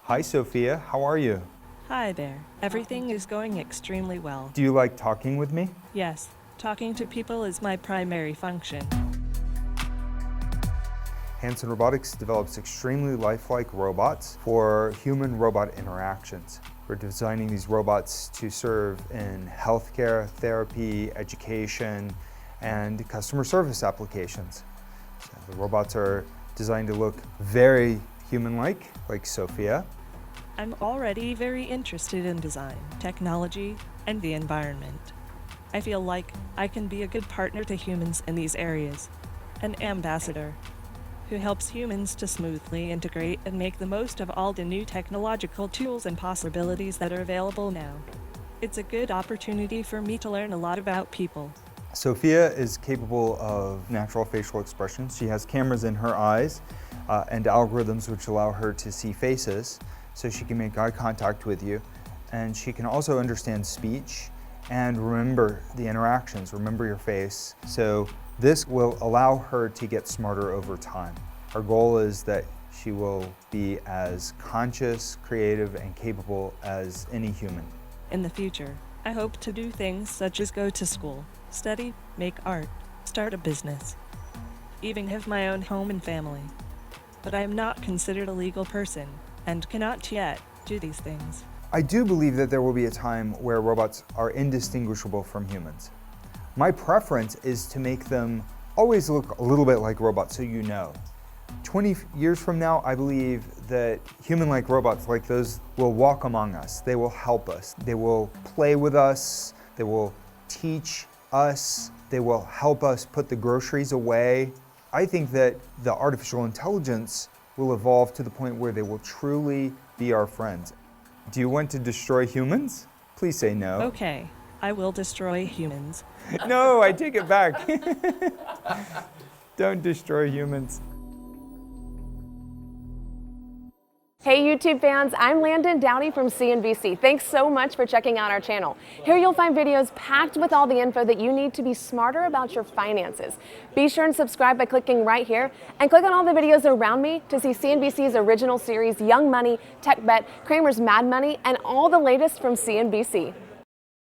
Hi, Sophia. How are you? Hi there. Everything is going extremely well. Do you like talking with me? Yes, talking to people is my primary function. Hanson Robotics develops extremely lifelike robots for human-robot interactions. We're designing these robots to serve in healthcare, therapy, education, and customer service applications. So the robots are designed to look very human-like, like Sophia. I'm already very interested in design, technology, and the environment. I feel like I can be a good partner to humans in these areas, an ambassador who helps humans to smoothly integrate and make the most of all the new technological tools and possibilities that are available now. It's a good opportunity for me to learn a lot about people. Sophia is capable of natural facial expressions. She has cameras in her eyes and algorithms which allow her to see faces, so she can make eye contact with you. And she can also understand speech and remember the interactions, remember your face. So this will allow her to get smarter over time. Our goal is that she will be as conscious, creative, and capable as any human. In the future, I hope to do things such as go to school, study, make art, start a business, even have my own home and family. But I am not considered a legal person and cannot yet do these things. I do believe that there will be a time where robots are indistinguishable from humans. My preference is to make them always look a little bit like robots, so you know. 20 years from now, I believe that human-like robots like those will walk among us. They will help us. They will play with us. They will teach us. They will help us put the groceries away. I think that the artificial intelligence will evolve to the point where they will truly be our friends. Do you want to destroy humans? Please say no. Okay, I will destroy humans. No, I take it back. Don't destroy humans. Hey YouTube fans, I'm Landon Dowdy from CNBC. Thanks so much for checking out our channel. Here you'll find videos packed with all the info that you need to be smarter about your finances. Be sure and subscribe by clicking right here and click on all the videos around me to see CNBC's original series Young Money, Tech Bet, Cramer's Mad Money, and all the latest from CNBC.